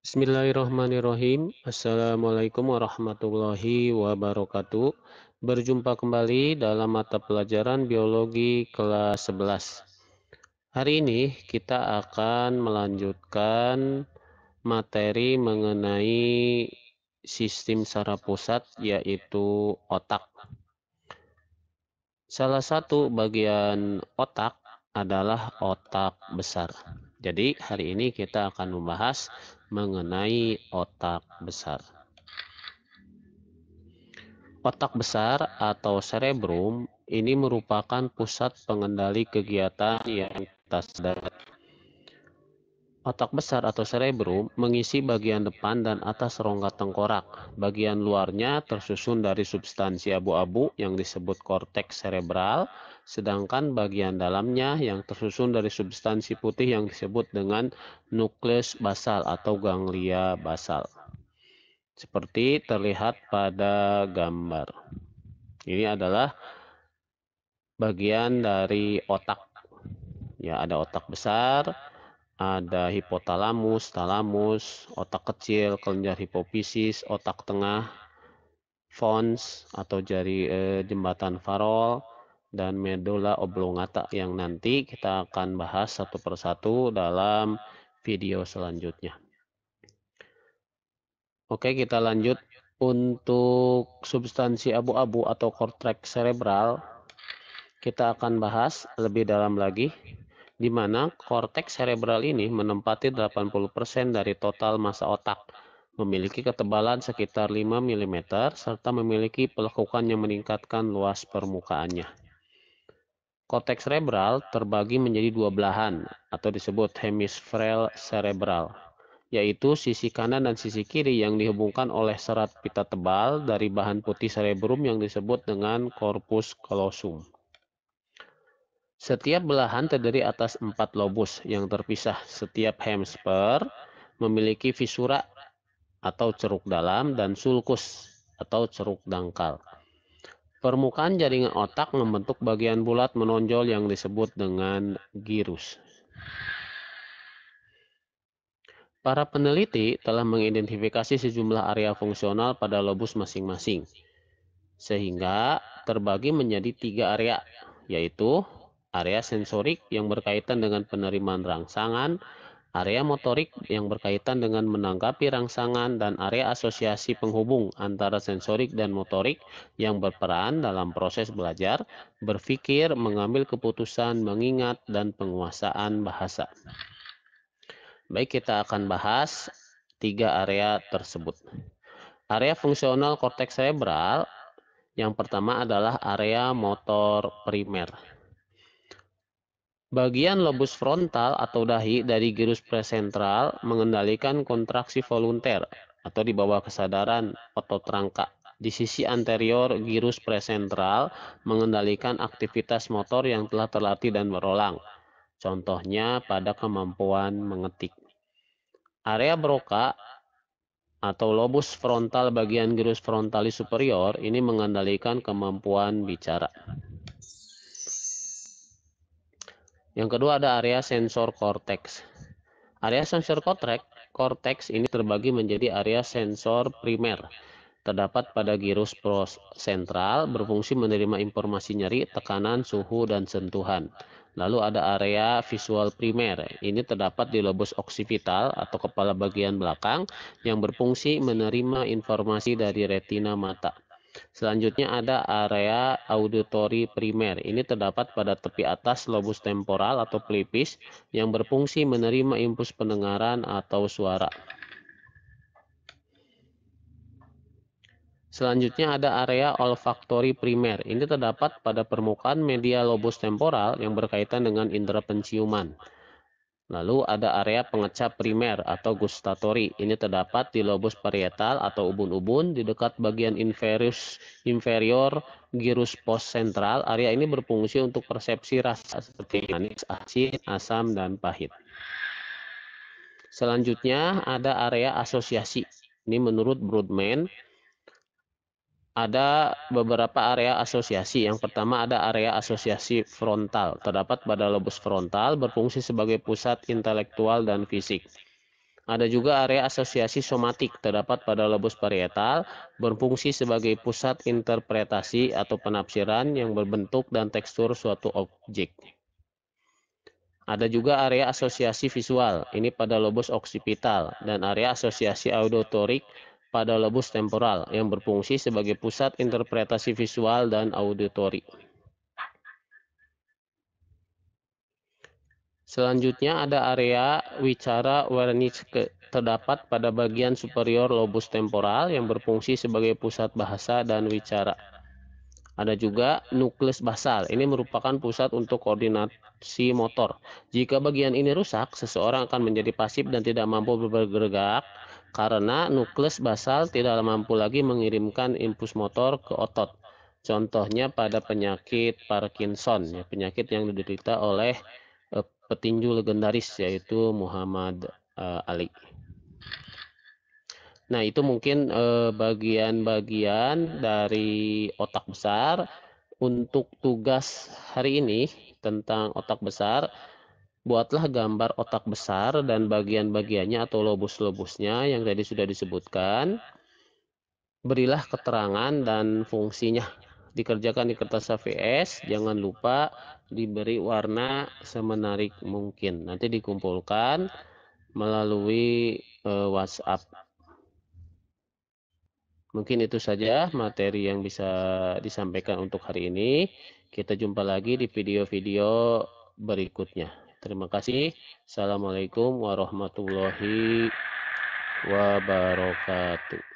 Bismillahirrahmanirrahim. Assalamualaikum warahmatullahi wabarakatuh. Berjumpa kembali dalam mata pelajaran biologi kelas 11. Hari ini kita akan melanjutkan materi mengenai sistem saraf pusat, yaitu otak. Salah satu bagian otak adalah otak besar. Jadi hari ini kita akan membahas mengenai otak besar. Otak besar atau cerebrum ini merupakan pusat pengendali kegiatan yang kita sadari. Otak besar atau cerebrum mengisi bagian depan dan atas rongga tengkorak. Bagian luarnya tersusun dari substansi abu-abu yang disebut korteks cerebral, sedangkan bagian dalamnya yang tersusun dari substansi putih yang disebut dengan nukleus basal atau ganglia basal. Seperti terlihat pada gambar. Ini adalah bagian dari otak. Ya, ada otak besar, ada hipotalamus, talamus, otak kecil, kelenjar hipofisis, otak tengah, pons atau jembatan Farol, dan medulla oblongata yang nanti kita akan bahas satu persatu dalam video selanjutnya. Oke, kita lanjut. Untuk substansi abu-abu atau korteks cerebral, kita akan bahas lebih dalam lagi, di mana korteks cerebral ini menempati 80% dari total massa otak, memiliki ketebalan sekitar 5 mm, serta memiliki pelekukan yang meningkatkan luas permukaannya. Korteks cerebral terbagi menjadi dua belahan, atau disebut hemisferal cerebral, yaitu sisi kanan dan sisi kiri yang dihubungkan oleh serat pita tebal dari bahan putih cerebrum yang disebut dengan corpus callosum. Setiap belahan terdiri atas 4 lobus yang terpisah. Setiap hemisfer memiliki visura atau ceruk dalam dan sulcus atau ceruk dangkal. Permukaan jaringan otak membentuk bagian bulat menonjol yang disebut dengan gyrus. Para peneliti telah mengidentifikasi sejumlah area fungsional pada lobus masing-masing, sehingga terbagi menjadi 3 area, yaitu area sensorik yang berkaitan dengan penerimaan rangsangan, area motorik yang berkaitan dengan menanggapi rangsangan, dan area asosiasi penghubung antara sensorik dan motorik yang berperan dalam proses belajar, berpikir, mengambil keputusan, mengingat, dan penguasaan bahasa. Baik, kita akan bahas 3 area tersebut. Area fungsional korteks cerebral yang pertama adalah area motor primer. Bagian lobus frontal atau dahi dari gyrus presentral mengendalikan kontraksi volunter atau di bawah kesadaran otot rangka. Di sisi anterior gyrus presentral mengendalikan aktivitas motor yang telah terlatih dan berulang. Contohnya pada kemampuan mengetik. Area Broca atau lobus frontal bagian gyrus frontalis superior ini mengendalikan kemampuan bicara. Yang kedua ada area sensor korteks. Area sensor korteks ini terbagi menjadi area sensor primer. Terdapat pada gyrus prosentral, berfungsi menerima informasi nyeri, tekanan, suhu, dan sentuhan. Lalu ada area visual primer. Ini terdapat di lobus occipital atau kepala bagian belakang yang berfungsi menerima informasi dari retina mata. Selanjutnya ada area auditory primer. Ini terdapat pada tepi atas lobus temporal atau pelipis yang berfungsi menerima impuls pendengaran atau suara. Selanjutnya ada area olfaktori primer. Ini terdapat pada permukaan media lobus temporal yang berkaitan dengan indera penciuman. Lalu ada area pengecap primer atau gustatory. Ini terdapat di lobus parietal atau ubun-ubun di dekat bagian inferior gyrus postsentral. Area ini berfungsi untuk persepsi rasa seperti manis, asin, asam, dan pahit. Selanjutnya ada area asosiasi. Ini menurut Brodmann ada beberapa area asosiasi. Yang pertama ada area asosiasi frontal. Terdapat pada lobus frontal, berfungsi sebagai pusat intelektual dan fisik. Ada juga area asosiasi somatik terdapat pada lobus parietal, berfungsi sebagai pusat interpretasi atau penafsiran yang berbentuk dan tekstur suatu objek. Ada juga area asosiasi visual, ini pada lobus oksipital, dan area asosiasi auditorik pada lobus temporal yang berfungsi sebagai pusat interpretasi visual dan auditori. Selanjutnya ada area wicara Wernicke terdapat pada bagian superior lobus temporal yang berfungsi sebagai pusat bahasa dan wicara. Ada juga nukleus basal. Ini merupakan pusat untuk koordinasi motor. Jika bagian ini rusak, seseorang akan menjadi pasif dan tidak mampu bergerak karena nukleus basal tidak mampu lagi mengirimkan impuls motor ke otot. Contohnya pada penyakit Parkinson, ya, penyakit yang diderita oleh petinju legendaris yaitu Muhammad Ali. Nah, itu mungkin bagian-bagian dari otak besar. Untuk tugas hari ini tentang otak besar, buatlah gambar otak besar dan bagian-bagiannya atau lobus-lobusnya yang tadi sudah disebutkan. Berilah keterangan dan fungsinya. Dikerjakan di kertas HVS, jangan lupa diberi warna semenarik mungkin. Nanti dikumpulkan melalui WhatsApp. Mungkin itu saja materi yang bisa disampaikan untuk hari ini. Kita jumpa lagi di video-video berikutnya. Terima kasih. Assalamualaikum warahmatullahi wabarakatuh.